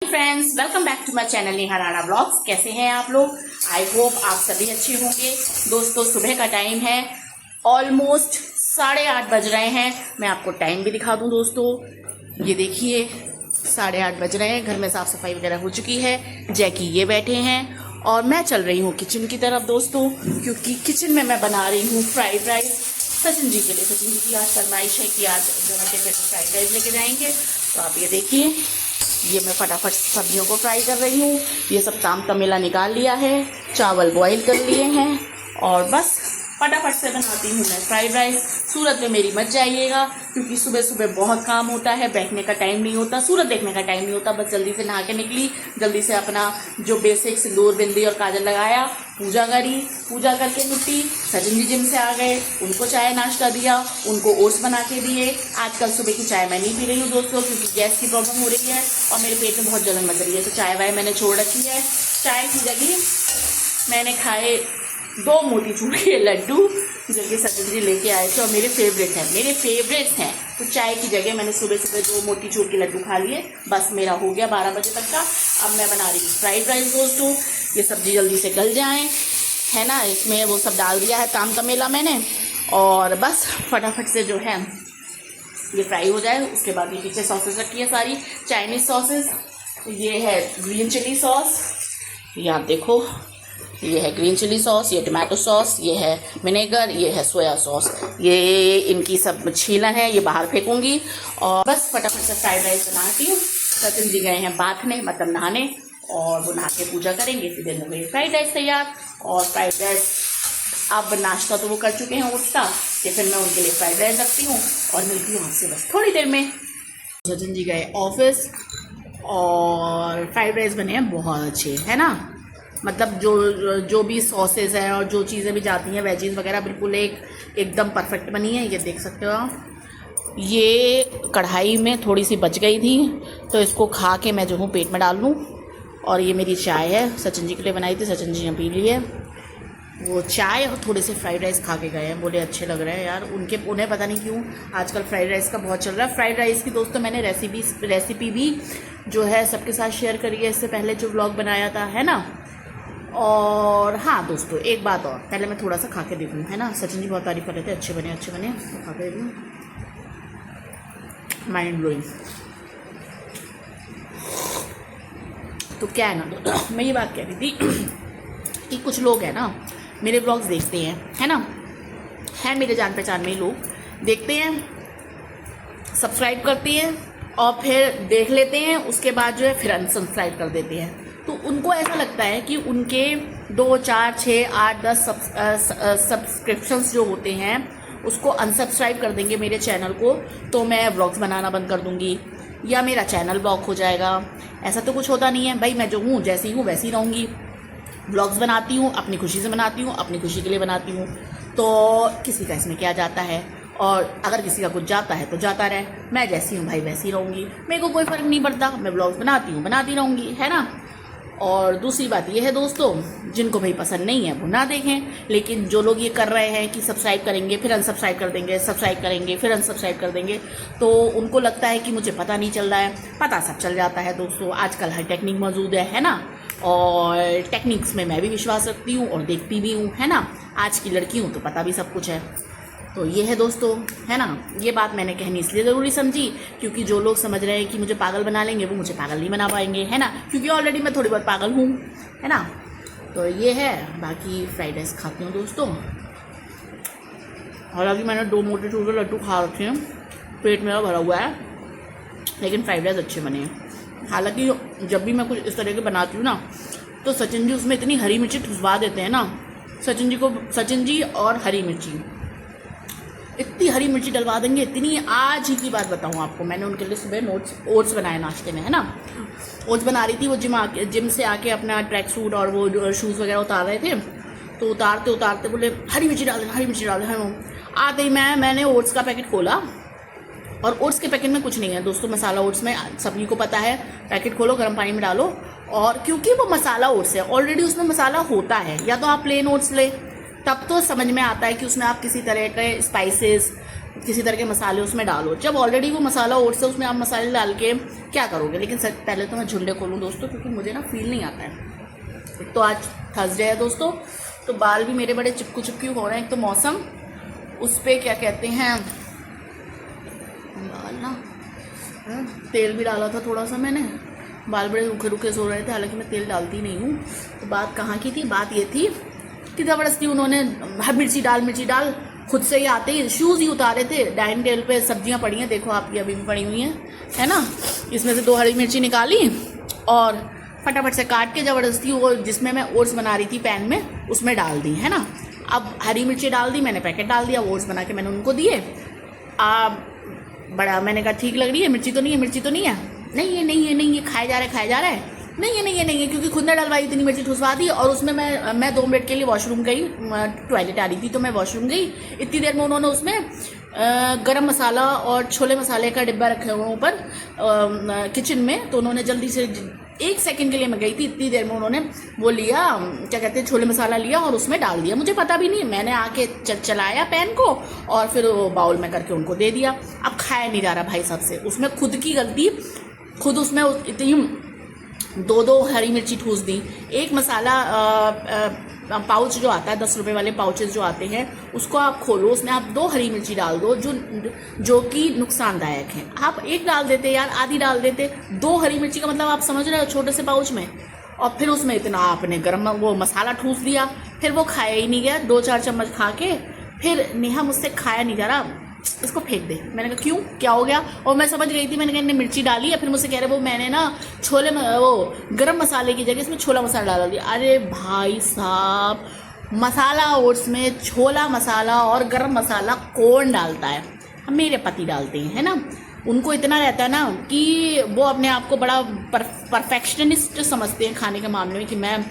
Friends, welcome back to my channel Neha Rana blogs. कैसे हैं आप लोग? आई होप आप सभी अच्छे होंगे। दोस्तों, सुबह का टाइम है, ऑलमोस्ट 8:30 बज रहे हैं। मैं आपको टाइम भी दिखा दूं दोस्तों, ये देखिए 8:30 बज रहे हैं। घर में साफ़ सफाई वगैरह हो चुकी है। जैकी ये बैठे हैं और मैं चल रही हूँ किचन की तरफ दोस्तों, क्योंकि किचन में मैं बना रही हूँ फ्राइड राइस सचिन जी के लिए। सचिन जी की आज फरमाइश है कि आज जो है फ्राइड राइस लेके जाएंगे। तो आप ये देखिए, ये मैं फटाफट सब्जियों को फ्राई कर रही हूँ। ये सब ताम तमेला निकाल लिया है, चावल बॉईल कर लिए हैं और बस फटाफट से बनाती हूँ मैं फ्राइड राइस। सूरत में मेरी मत जाइएगा, क्योंकि सुबह सुबह बहुत काम होता है, बैठने का टाइम नहीं होता, सूरत देखने का टाइम नहीं होता। बस जल्दी से नहा के निकली, जल्दी से अपना जो बेसिक सिंदूर बिंदी और काजल लगाया, पूजा करी, पूजा करके निपटी। सचिन जी जिम से आ गए, उनको चाय नाश्ता दिया, उनको ओट्स बना के दिए। आजकल सुबह की चाय मैं नहीं पी रही हूँ दोस्तों, क्योंकि गैस की प्रॉब्लम हो रही है और मेरे पेट में बहुत जलन मच रही है, तो चाय वाय मैंने छोड़ रखी है। चाय की जगह मैंने खाए 2 मोतीचूर के लड्डू, जो कि सचिन जी लेके आए थे और मेरे फेवरेट्स हैं। तो चाय की जगह मैंने सुबह सुबह 2 मोतीचूर के लड्डू खा लिए। बस मेरा हो गया 12 बजे तक का। अब मैं बना रही हूँ फ्राइड राइस दोस्तों। ये सब्जी जल्दी से गल जाए, है ना। इसमें वो सब डाल दिया है ताम तमेला मैंने, और बस फटाफट से जो है ये फ्राई हो जाए। उसके बाद ये पीछे सॉसेस रखी है सारी चाइनीज़ सॉसेस। ये है ग्रीन चिली सॉस, ये आप देखो, ये है ग्रीन चिली सॉस, ये टमाटो सॉस, ये है विनेगर, ये है सोया सॉस। ये इनकी सब छीलन है, ये बाहर फेंकूंगी और बस फटाफट से फ्राइड राइस बनाती हूँ। सचिन जी गए हैं बाथने, मतलब नहाने, और वो नहा के पूजा करेंगे, फिर दिन में फ्राइड राइस तैयार। और फ्राइड राइस अब नाश्ता तो वो कर चुके हैं ओट्स का, टिफिन में उनके लिए फ्राइड राइस रखती हूँ और मिलती हूँ आपसे बस थोड़ी देर में। सचिन जी गए ऑफिस और फ्राइड राइस बने हैं बहुत अच्छे, है ना। मतलब जो भी सॉसेस हैं और जो चीज़ें भी जाती हैं वेजीज वगैरह, बिल्कुल एकदम परफेक्ट बनी है। ये देख सकते हो आप। ये कढ़ाई में थोड़ी सी बच गई थी, तो इसको खा के मैं जो हूँ पेट में डाल लूँ। और ये मेरी चाय है, सचिन जी के लिए बनाई थी, सचिन जी ने पी ली है वो चाय, और थोड़े से फ्राइड राइस खा के गए हैं। बोले अच्छे लग रहे हैं यार। उन्हें पता नहीं क्यों आजकल फ्राइड राइस का बहुत चल रहा है। फ्राइड राइस की दोस्तों मैंने रेसिपी भी जो है सबके साथ शेयर करी है, इससे पहले जो व्लॉग बनाया था, है ना। और हाँ दोस्तों, एक बात और, पहले मैं थोड़ा सा खा के देखूँ, है ना। सचिन जी बहुत तारीफ कर रहे थे, अच्छे बने तो खा के देखूँ। Mind blowing. तो क्या है ना, मैं ये बात कह रही थी कि कुछ लोग हैं ना मेरे ब्लॉग्स देखते हैं, है ना, है मेरे जान पहचान में लोग देखते हैं, सब्सक्राइब करते हैं और फिर देख लेते हैं, उसके बाद जो है फिर अनसब्सक्राइब कर देते हैं। तो उनको ऐसा लगता है कि उनके 2, 4, 6, 8, 10 सब्सक्रिप्शंस जो होते हैं उसको अनसब्सक्राइब कर देंगे मेरे चैनल को, तो मैं व्लॉग्स बनाना बंद कर दूंगी या मेरा चैनल ब्लॉक हो जाएगा। ऐसा तो कुछ होता नहीं है भाई। मैं जो हूँ जैसी हूँ वैसी रहूँगी। व्लॉग्स बनाती हूँ, अपनी खुशी से बनाती हूँ, अपनी खुशी के लिए बनाती हूँ, तो किसी का इसमें क्या जाता है। और अगर किसी का कुछ जाता है तो जाता रहे, मैं जैसी हूँ भाई वैसी रहूँगी, मेरे को कोई फ़र्क नहीं पड़ता। मैं व्लॉग्स बनाती हूँ, बनाती रहूँगी, है ना। और दूसरी बात ये है दोस्तों, जिनको भाई पसंद नहीं है वो ना देखें, लेकिन जो लोग ये कर रहे हैं कि सब्सक्राइब करेंगे फिर अनसब्सक्राइब कर देंगे, सब्सक्राइब करेंगे फिर अनसब्सक्राइब कर देंगे, तो उनको लगता है कि मुझे पता नहीं चल रहा है। पता सब चल जाता है दोस्तों, आजकल हर टेक्निक मौजूद है ना। और टेक्निक्स में मैं भी विश्वास रखती हूँ और देखती भी हूँ, है ना। आज की लड़की हूँ तो पता भी सब कुछ है। तो ये है दोस्तों, है ना। ये बात मैंने कहनी इसलिए ज़रूरी समझी, क्योंकि जो लोग समझ रहे हैं कि मुझे पागल बना लेंगे वो मुझे पागल नहीं बना पाएंगे, है ना, क्योंकि ऑलरेडी मैं थोड़ी बहुत पागल हूँ, है ना। तो ये है। बाकी फ्राइड राइस खाती हूँ दोस्तों। हालांकि मैंने 2 मोतीचूर के लड्डू खा रखे हैं, पेट मेरा भरा हुआ है, लेकिन फ्राइड राइस अच्छे बने हैं। हालांकि जब भी मैं कुछ इस तरह के बनाती हूँ ना, तो सचिन जी उसमें इतनी हरी मिर्ची ठुसवा देते हैं ना। सचिन जी और हरी मिर्ची, इतनी हरी मिर्ची डलवा देंगे, इतनी। आज ही की बात बताऊँ आपको, मैंने उनके लिए सुबह ओट्स बनाए नाश्ते में, है ना। ओट्स बना रही थी, वो जिम से आके अपना ट्रैक सूट और वो शूज़ वगैरह उतार रहे थे, तो उतारते उतारते बोले हरी मिर्ची डाल देना, हरी मिर्ची डाल देना। आते ही मैंने ओट्स का पैकेट खोला, और ओट्स के पैकेट में कुछ नहीं है दोस्तों। मसाला ओट्स में सभी को पता है, पैकेट खोलो, गर्म पानी में डालो, और क्योंकि वो मसाला ओट्स है ऑलरेडी उसमें मसाला होता है। या तो आप प्लेन ओट्स ले, तब तो समझ में आता है कि उसमें आप किसी तरह के स्पाइसेस किसी तरह के मसाले उसमें डालो। जब ऑलरेडी वो मसाला ओट्स है उसमें आप मसाले डाल के क्या करोगे। लेकिन सर पहले तो मैं झुंडे खोलूँ दोस्तों, क्योंकि मुझे ना फील नहीं आता है। तो आज थर्सडे है दोस्तों, तो बाल भी मेरे बड़े चिपकू चिपकू हो रहे हैं। एक तो मौसम, उस पर क्या कहते हैं, बाल ना तेल भी डाला था थोड़ा सा मैंने, बाल बड़े रुखे रुखे सो रहे थे, हालांकि मैं तेल डालती नहीं हूँ। तो बात कहाँ की थी, बात ये थी कि ज़बरदस्ती उन्होंने मिर्ची डाल खुद से ही आते ही शूज़ ही उतारे थे। डाइनिंग टेबल पे सब्जियां पड़ी हैं, देखो आपकी अभी भी पड़ी हुई हैं, है ना। इसमें से 2 हरी मिर्ची निकाली और फटाफट से काट के ज़बरदस्ती वो जिसमें मैं ओट्स बना रही थी पैन में उसमें डाल दी, है ना। अब हरी मिर्ची डाल दी मैंने, पैकेट डाल दिया, ओट्स बना के मैंने उनको दिए। बड़ा मैंने कहा ठीक लग रही है, मिर्ची तो नहीं है, नहीं है, खाए जा रहा है, नहीं है, क्योंकि खुद ने डलवाई, इतनी मिर्ची ठुसवा दी। और उसमें मैं 2 मिनट के लिए वॉशरूम गई, टॉयलेट आ रही थी तो मैं वॉशरूम गई। इतनी देर में उन्होंने उसमें गरम मसाला और छोले मसाले का डिब्बा रखे हुए ऊपर किचन में, तो उन्होंने जल्दी से 1 सेकंड के लिए मैं गई थी, इतनी देर में उन्होंने वो लिया, क्या कहते हैं, छोले मसाला लिया और उसमें डाल दिया। मुझे पता भी नहीं, मैंने आके चलाया पैन को और फिर बाउल में करके उनको दे दिया। अब खाया नहीं जा रहा भाई साहब से, उसमें खुद की गलती, खुद उसमें इतनी 2 हरी मिर्ची ठूस दी। एक मसाला पाउच जो आता है 10 रुपए वाले पाउचेस जो आते हैं उसको आप खोलो, उसमें आप 2 हरी मिर्ची डाल दो जो कि नुकसानदायक है। आप 1 डाल देते यार, आधी डाल देते। 2 हरी मिर्ची का मतलब आप समझ रहे हो, छोटे से पाउच में। और फिर उसमें इतना आपने गरम वो मसाला ठूस दिया, फिर वो खाया ही नहीं गया। 2-4 चम्मच खा के फिर नेहा मुझसे खाया नहीं जा रहा, इसको फेंक दे। मैंने कहा क्यों, क्या हो गया। और मैं समझ गई थी, मैंने कहा इन्हें मिर्ची डाली है। फिर मुझसे कह रहे वो मैंने ना वो गरम मसाले की जगह इसमें छोला मसाला डाल दिया। अरे भाई साहब, मसाला ओट्स में छोला मसाला और गरम मसाला कौन डालता है, हम मेरे पति डालते हैं, है ना। उनको इतना रहता है ना कि वो अपने आप को बड़ा परफेक्शनिस्ट समझते हैं खाने के मामले में, कि मैं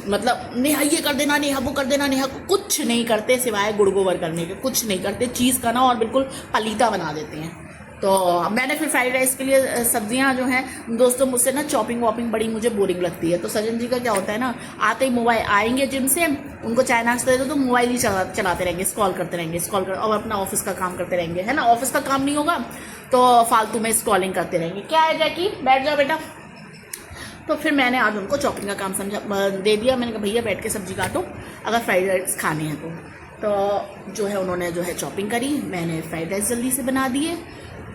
मतलब नेहा ये कर देना, नेहा वो कर देना, नेहा कुछ नहीं करते सिवाय गुड़ गोबर करने के, कुछ नहीं करते। चीज़ का ना और बिल्कुल पलीता बना देते हैं। तो मैंने फिर फ्राइड राइस के लिए सब्जियां जो हैं दोस्तों, मुझसे ना चॉपिंग वॉपिंग बड़ी मुझे बोरिंग लगती है। तो सजन जी का क्या होता है ना, आते ही मोबाइल आएंगे जिम से, उनको चाय नाश्ता दे दो तो मोबाइल ही चलाते रहेंगे, स्क्रॉल करते रहेंगे, और अपना ऑफिस का काम करते रहेंगे, है ना। ऑफिस का काम नहीं होगा तो फालतू में स्क्रॉलिंग करते रहेंगे। क्या है जैकी, बैठ जाओ बेटा। तो फिर मैंने आज उनको चॉपिंग का काम दे दिया। मैंने कहा भैया बैठ के सब्जी काटो अगर फ्राइड राइस खाने हैं तो जो है उन्होंने जो है चॉपिंग करी, मैंने फ्राइड राइस जल्दी से बना दिए।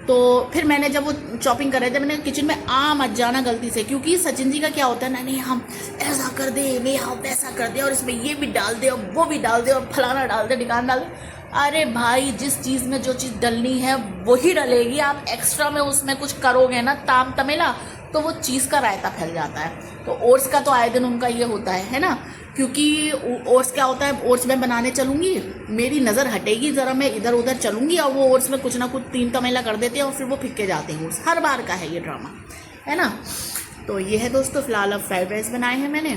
तो फिर मैंने जब वो चॉपिंग कर रहे थे, मैंने किचन में मत जाना गलती से, क्योंकि सचिन जी का क्या होता है ना, नहीं हम ऐसा कर दे, नहीं हम वैसा कर दे, और इसमें ये भी डाल दे और वो भी डाल दे और फलाना डाल दे, ढिकाना डाल दे। अरे भाई, जिस चीज़ में जो चीज़ डलनी है वही डलेगी। आप एक्स्ट्रा में उसमें कुछ करोगे ना ताम तमेला, तो वो चीज़ का रायता फैल जाता है। तो ओट्स का तो आए दिन उनका ये होता है ना, क्योंकि ओट्स क्या होता है, ओट्स में बनाने चलूँगी, मेरी नज़र हटेगी ज़रा, मैं इधर उधर चलूँगी और वो ओट्स में कुछ ना कुछ तीन तमेला कर देते हैं और फिर वो फिक्के जाते हैं ओट्स। हर बार का है ये ड्रामा, है ना। तो ये है दोस्तों, फिलहाल अब फ्राइड राइस बनाए हैं मैंने।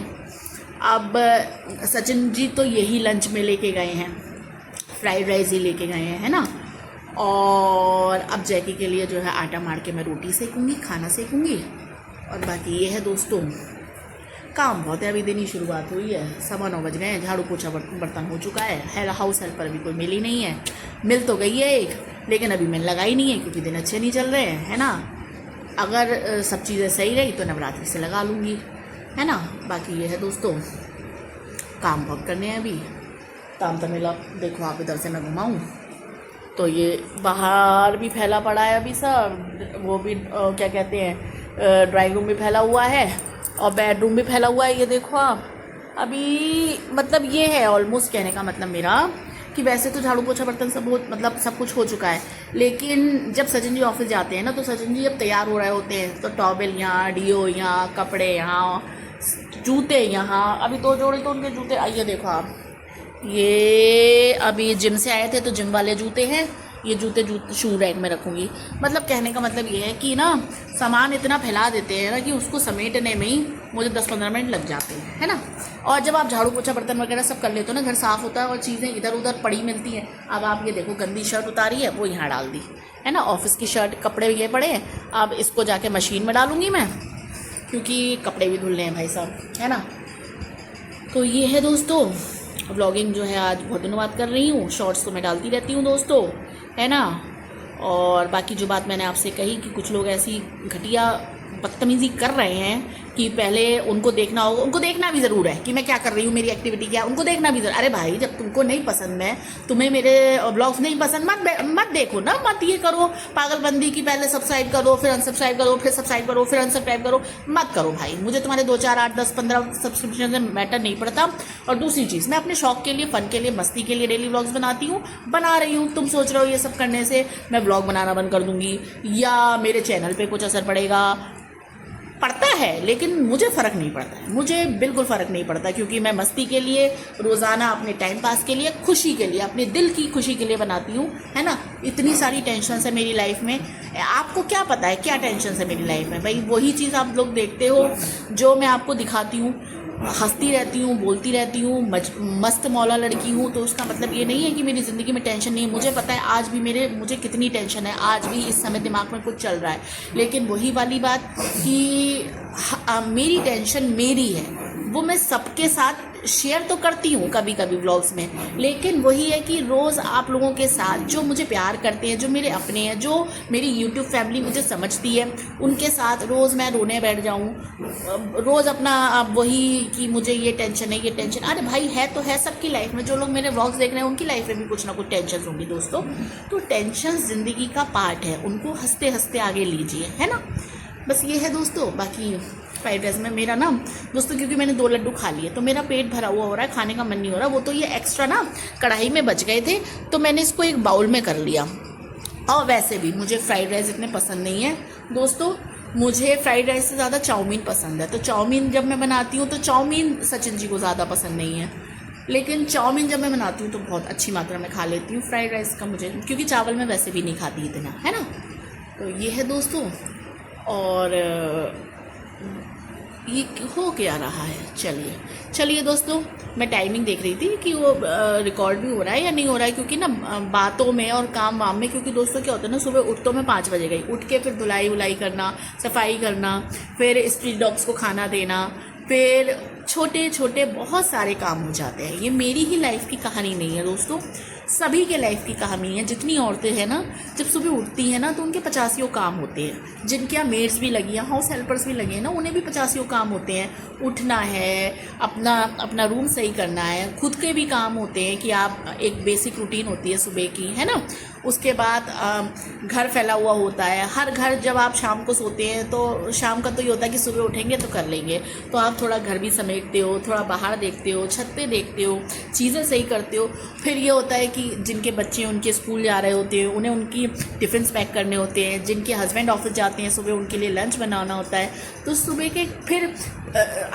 अब सचिन जी तो यही लंच में लेके गए हैं, फ्राइड राइस ही लेके गए हैं, है ना। और अब जैकी के लिए जो है आटा मार के मैं रोटी सेकूँगी, खाना सेकूँगी। और बाकी ये है दोस्तों, काम बहुत है, अभी दिन ही शुरुआत हुई है, 9:15 बज गए हैं, झाड़ू पोछा बर्तन हो चुका है। हाउस हेल्पर अभी कोई मिली नहीं है, मिल तो गई है एक, लेकिन अभी मैंने लगाई नहीं है क्योंकि दिन अच्छे नहीं चल रहे हैं, है ना। अगर सब चीज़ें सही रही तो नवरात्रि से लगा लूँगी, है ना। बाकी ये है दोस्तों, काम बहुत करने हैं अभी। ताम तमेला देखो आप, इधर से मैं घुमाऊँ तो ये बाहर भी फैला पड़ा है अभी सब, वो भी क्या कहते हैं, ड्राइंग रूम भी फैला हुआ है और बेडरूम भी फैला हुआ है। ये देखो आप, अभी मतलब ये है ऑलमोस्ट, कहने का मतलब मेरा कि वैसे तो झाड़ू पोछा बर्तन सब मतलब सब कुछ हो चुका है, लेकिन जब सचिन जी ऑफिस जाते हैं ना, तो सचिन जी जब तैयार हो रहे होते हैं तो टॉवेल यहाँ, डियो यहाँ, कपड़े यहाँ, जूते यहाँ। अभी 2 जोड़ी तो उनके जूते, आइए देखो आप, ये अभी जिम से आए थे तो जिम वाले जूते हैं, ये जूते शू रैक में रखूँगी। मतलब कहने का मतलब ये है कि ना, सामान इतना फैला देते हैं ना कि उसको समेटने में ही मुझे 10-15 मिनट लग जाते हैं, है ना। और जब आप झाड़ू पोछा बर्तन वगैरह सब कर लेते हो ना, घर साफ़ होता है और चीज़ें इधर उधर पड़ी मिलती हैं। अब आप ये देखो, गंदी शर्ट उतारी है वो यहाँ डाल दी, है ना। ऑफिस की शर्ट, कपड़े ये पड़े हैं, अब इसको जाके मशीन में डालूँगी मैं, क्योंकि कपड़े भी धुलने हैं भाई साहब, है ना। तो ये है दोस्तों, व्लॉगिंग जो है आज बहुत दिनों बाद कर रही हूँ, शॉर्ट्स तो मैं डालती रहती हूँ दोस्तों, है ना। और बाकी जो बात मैंने आपसे कही कि कुछ लोग ऐसी घटिया बदतमीज़ी कर रहे हैं कि पहले उनको देखना होगा, उनको देखना भी ज़रूर है कि मैं क्या कर रही हूँ, मेरी एक्टिविटी क्या, उनको देखना भी ज़रूर। अरे भाई, जब तुमको नहीं पसंद है, तुम्हें मेरे ब्लॉग्स नहीं पसंद, मत देखो ना, मत ये करो पागलबंदी की पहले सब्सक्राइब करो, फिर अनसब्सक्राइब करो, फिर सब्सक्राइब करो, फिर अनसब्सक्राइब करो। मत करो भाई, मुझे तुम्हारे 2, 4, 8, 10, 15 सब्सक्रिप्शन से मैटर नहीं पड़ता। और दूसरी चीज़, मैं अपने शौक के लिए, फ़न के लिए, मस्ती के लिए डेली ब्लॉग्स बनाती हूँ, बना रही हूँ। तुम सोच रहे हो ये सब करने से मैं ब्लॉग बनाना बंद कर दूँगी या मेरे चैनल पर कुछ असर पड़ेगा? पड़ता है, लेकिन मुझे फ़र्क नहीं पड़ता है, मुझे बिल्कुल फ़र्क नहीं पड़ता, क्योंकि मैं मस्ती के लिए, रोज़ाना अपने टाइम पास के लिए, खुशी के लिए, अपने दिल की खुशी के लिए बनाती हूँ, है ना। इतनी सारी टेंशन है मेरी लाइफ में, आपको क्या पता है क्या टेंशन है मेरी लाइफ में? भाई वही चीज़ आप लोग देखते हो जो मैं आपको दिखाती हूँ। हंसती रहती हूँ, बोलती रहती हूँ, मस्त मौला लड़की हूँ, तो उसका मतलब ये नहीं है कि मेरी ज़िंदगी में टेंशन नहीं है। मुझे पता है आज भी मुझे कितनी टेंशन है, आज भी इस समय दिमाग में कुछ चल रहा है, लेकिन वही वाली बात कि मेरी टेंशन मेरी है, वो मैं सबके साथ शेयर तो करती हूँ कभी कभी व्लॉग्स में, लेकिन वही है कि रोज़ आप लोगों के साथ जो मुझे प्यार करते हैं, जो मेरे अपने हैं, जो मेरी यूट्यूब फैमिली मुझे समझती है, उनके साथ रोज़ मैं रोने बैठ जाऊँ, रोज़ अपना वही कि मुझे ये टेंशन है, ये टेंशन। अरे भाई, है तो है सबकी लाइफ में, जो लोग मेरे व्लॉग्स देख रहे हैं उनकी लाइफ में भी कुछ ना कुछ टेंशन होंगी दोस्तों। तो टेंशन ज़िंदगी का पार्ट है, उनको हंसते हंसते आगे लीजिए, है ना। बस ये है दोस्तों। बाकी फ्राइड राइस में मेरा ना दोस्तों, क्योंकि मैंने 2 लड्डू खा लिए तो मेरा पेट भरा हुआ हो रहा है, खाने का मन नहीं हो रहा। वो तो ये एक्स्ट्रा ना कढ़ाई में बच गए थे, तो मैंने इसको एक बाउल में कर लिया। और वैसे भी मुझे फ्राइड राइस इतने पसंद नहीं है दोस्तों, मुझे फ्राइड राइस से ज़्यादा चाउमीन पसंद है। तो चाउमीन जब मैं बनाती हूँ तो चाउमीन सचिन जी को ज़्यादा पसंद नहीं है, लेकिन चाउमीन जब मैं बनाती हूँ तो बहुत अच्छी मात्रा में खा लेती हूँ। फ्राइड राइस का मुझे, क्योंकि चावल मैं वैसे भी नहीं खाती इतना, है ना। तो ये है दोस्तों। और ये हो क्या रहा है, चलिए दोस्तों, मैं टाइमिंग देख रही थी कि वो रिकॉर्ड भी हो रहा है या नहीं हो रहा है, क्योंकि ना बातों में और काम वाम में, क्योंकि दोस्तों क्या होता है ना, सुबह उठ तो मैं 5 बजे गई, उठ के फिर धुलाई उलाई करना, सफाई करना, फिर स्ट्रीट डॉग्स को खाना देना, फिर छोटे छोटे बहुत सारे काम हो जाते हैं। ये मेरी ही लाइफ की कहानी नहीं है दोस्तों, सभी के लाइफ की कहानी है। जितनी औरतें हैं ना, जब सुबह उठती हैं ना तो उनके 50 काम होते हैं। जिनके यहाँ मेड्स भी लगी हैं, हाउस हेल्पर्स भी लगे हैं ना, उन्हें भी 50 काम होते हैं। उठना है, अपना रूम सही करना है, खुद के भी काम होते हैं कि आप एक बेसिक रूटीन होती है सुबह की, है ना। उसके बाद घर फैला हुआ होता है, हर घर जब आप शाम को सोते हैं तो शाम का तो ये होता है कि सुबह उठेंगे तो कर लेंगे, तो आप थोड़ा घर भी समेटते हो, थोड़ा बाहर देखते हो, छत पे देखते हो, चीज़ें सही करते हो। फिर ये होता है कि जिनके बच्चे उनके स्कूल जा रहे होते हैं, उन्हें उनकी टिफ़िन पैक करने होते हैं, जिनके हस्बैंड ऑफिस जाते हैं सुबह उनके लिए लंच बनाना होता है। तो सुबह के फिर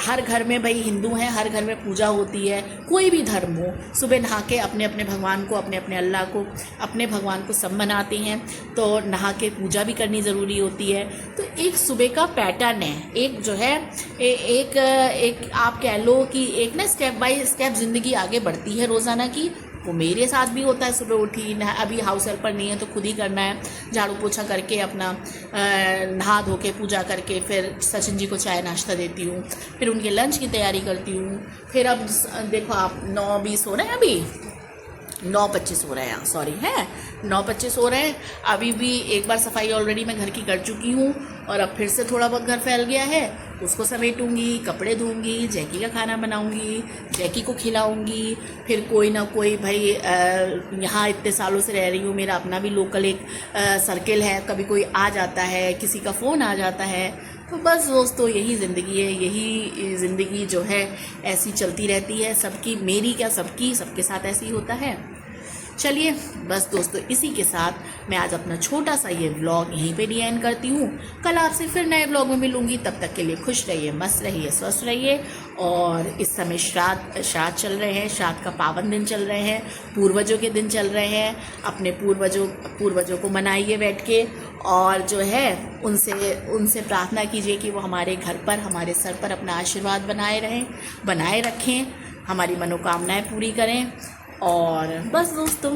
हर घर में, भाई हिंदू हैं, हर घर में पूजा होती है, कोई भी धर्म हो, सुबह नहा के अपने अपने भगवान को, अपने अपने अल्लाह को, अपने भगवान को सब मनाते हैं, तो नहा के पूजा भी करनी ज़रूरी होती है। तो एक सुबह का पैटर्न है, एक जो है एक आप कह लो कि एक ना स्टेप बाय स्टेप ज़िंदगी आगे बढ़ती है रोज़ाना की। वो मेरे साथ भी होता है, सुबह उठी अभी हाउस हेल्पर नहीं है तो खुद ही करना है, झाड़ू पोछा करके अपना नहा धो के पूजा करके फिर सचिन जी को चाय नाश्ता देती हूँ, फिर उनके लंच की तैयारी करती हूँ। फिर अब देखो आप 9:20 हो रहे हैं, अभी 9:25 हो रहे हैं, सॉरी है 9:25 हो रहे हैं। अभी भी एक बार सफाई ऑलरेडी मैं घर की कर चुकी हूँ और अब फिर से थोड़ा बहुत घर फैल गया है, उसको समेटूंगी, कपड़े धोऊंगी, जैकी का खाना बनाऊंगी, जैकी को खिलाऊंगी। फिर कोई ना कोई, भाई यहाँ इतने सालों से रह रही हूँ, मेरा अपना भी लोकल एक सर्किल है, कभी कोई आ जाता है, किसी का फ़ोन आ जाता है। तो बस दोस्तों यही ज़िंदगी है, यही ज़िंदगी जो है ऐसी चलती रहती है सबकी, मेरी क्या सबकी, सबके साथ ऐसे ही होता है। चलिए बस दोस्तों, इसी के साथ मैं आज अपना छोटा सा ये व्लॉग यहीं पे एंड करती हूँ। कल आपसे फिर नए व्लॉग में मिलूँगी, तब तक के लिए खुश रहिए, मस्त रहिए, स्वस्थ रहिए। और इस समय श्राद्ध चल रहे हैं, श्राद्ध का पावन दिन चल रहे हैं, पूर्वजों के दिन चल रहे हैं। अपने पूर्वजों को मनाइए बैठ के, और जो है उनसे प्रार्थना कीजिए कि वो हमारे घर पर, हमारे सर पर अपना आशीर्वाद बनाए रखें, हमारी मनोकामनाएं पूरी करें। और बस दोस्तों,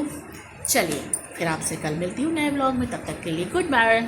चलिए फिर आपसे कल मिलती हूँ नए व्लॉग में, तब तक के लिए गुड बाय।